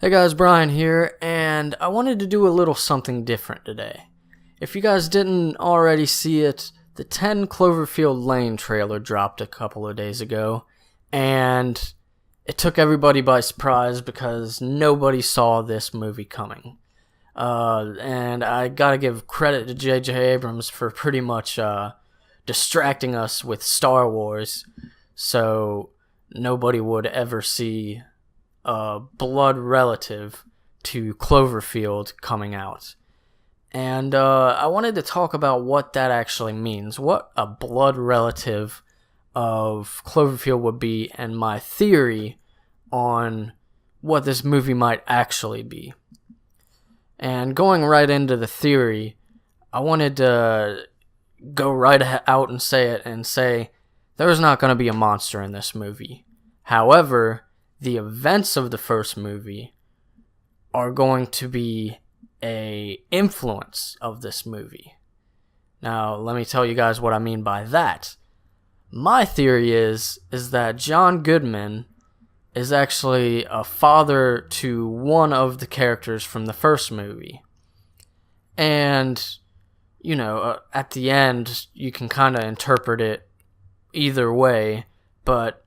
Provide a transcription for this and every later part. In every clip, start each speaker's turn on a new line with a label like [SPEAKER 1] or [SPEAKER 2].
[SPEAKER 1] Hey guys, Brian here, and I wanted to do a little something different today. If you guys didn't already see it, the 10 Cloverfield Lane trailer dropped a couple of days ago, and it took everybody by surprise because nobody saw this movie coming. And I gotta give credit to J.J. Abrams for pretty much distracting us with Star Wars, so nobody would ever see a blood relative to Cloverfield coming out. And I wanted to talk about what that actually means, what a blood relative of Cloverfield would be, and my theory on what this movie might actually be. And going right into the theory, I wanted to go right out and say there's not going to be a monster in this movie. However, the events of the first movie are going to be an influence of this movie. Now, let me tell you guys what I mean by that. My theory is that John Goodman is actually a father to one of the characters from the first movie. And, at the end, you can kind of interpret it either way, but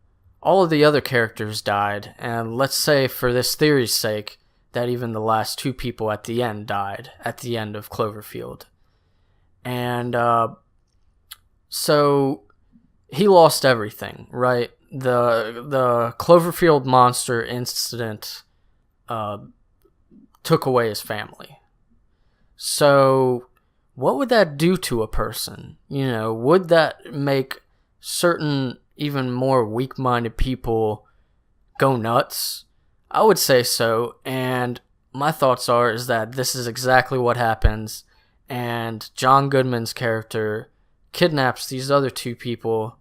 [SPEAKER 1] all of the other characters died, and let's say for this theory's sake that even the last two people at the end died at the end of Cloverfield. And so he lost everything, right? The Cloverfield monster incident took away his family. So what would that do to a person? Would that make certain even more weak-minded people go nuts? I would say so, and my thoughts is that this is exactly what happens, and John Goodman's character kidnaps these other two people.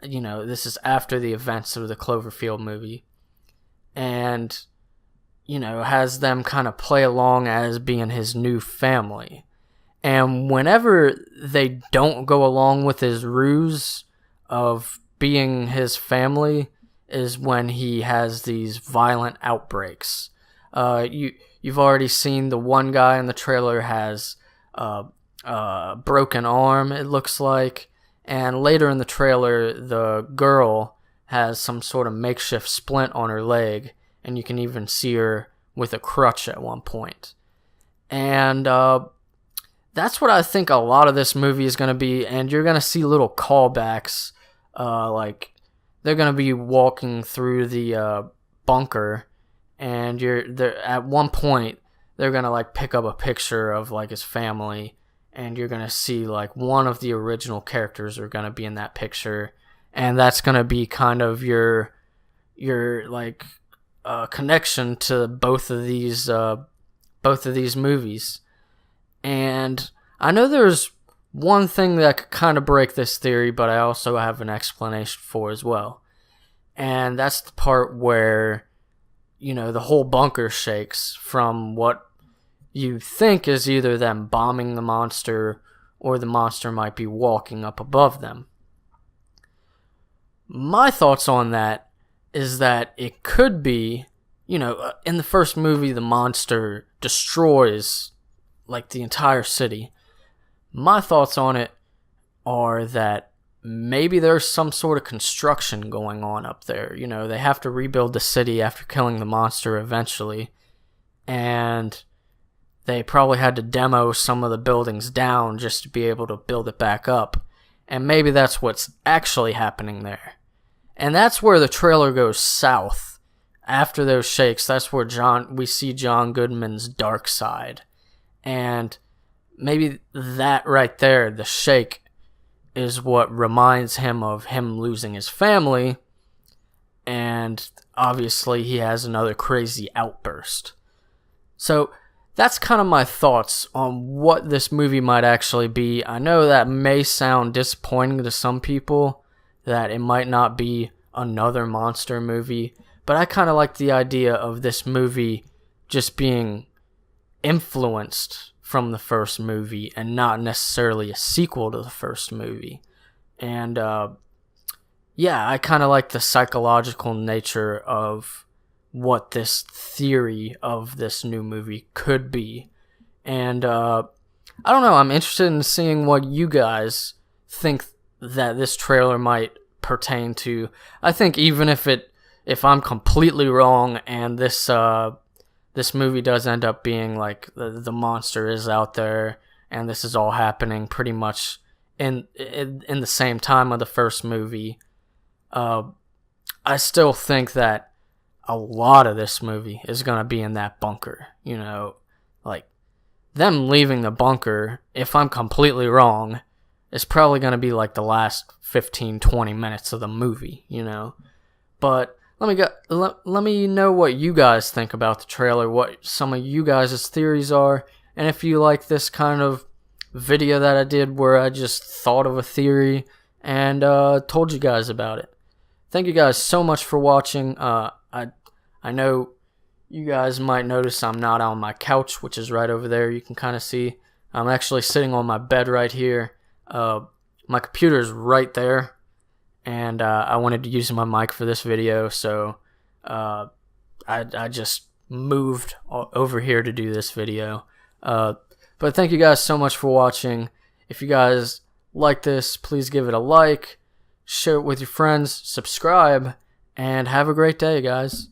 [SPEAKER 1] This is after the events of the Cloverfield movie, and has them kind of play along as being his new family. And whenever they don't go along with his ruse of being his family is when he has these violent outbreaks. You've already seen the one guy in the trailer has a broken arm, it looks like, and later in the trailer the girl has some sort of makeshift splint on her leg, and you can even see her with a crutch at one point. And that's what I think a lot of this movie is going to be, and you're going to see little callbacks. Like they're gonna be walking through the bunker, and at one point they're gonna pick up a picture of his family, and you're gonna see one of the original characters are gonna be in that picture, and that's gonna be kind of your connection to both of these movies. And I know there's one thing that could kind of break this theory, but I also have an explanation for as well. And that's the part where, the whole bunker shakes from what you think is either them bombing the monster or the monster might be walking up above them. My thoughts on that is that it could be, in the first movie, the monster destroys, the entire city. My thoughts on it are that maybe there's some sort of construction going on up there. They have to rebuild the city after killing the monster eventually, and they probably had to demo some of the buildings down just to be able to build it back up. And maybe that's what's actually happening there. And that's where the trailer goes south. After those shakes, that's where we see John Goodman's dark side. And maybe that right there, the shake, is what reminds him of him losing his family, and obviously he has another crazy outburst. So that's kind of my thoughts on what this movie might actually be. I know that may sound disappointing to some people, that it might not be another monster movie, but I kind of like the idea of this movie just being influenced from the first movie and not necessarily a sequel to the first movie. And I kind of like the psychological nature of what this theory of this new movie could be. And I don't know, I'm interested in seeing what you guys think that this trailer might pertain to. I think even if I'm completely wrong and this movie does end up being like the monster is out there and this is all happening pretty much in the same time of the first movie, I still think that a lot of this movie is going to be in that bunker. You know, like them leaving the bunker, if I'm completely wrong, is probably going to be like the last 15-20 minutes of the movie, you know. But let me know what you guys think about the trailer, what some of you guys' theories are, and if you like this kind of video that I did where I just thought of a theory and told you guys about it. Thank you guys so much for watching. I know you guys might notice I'm not on my couch, which is right over there. You can kind of see I'm actually sitting on my bed right here. My computer is right there, and I wanted to use my mic for this video, so I just moved over here to do this video. But thank you guys so much for watching. If you guys like this, please give it a like, share it with your friends, subscribe, and have a great day, guys.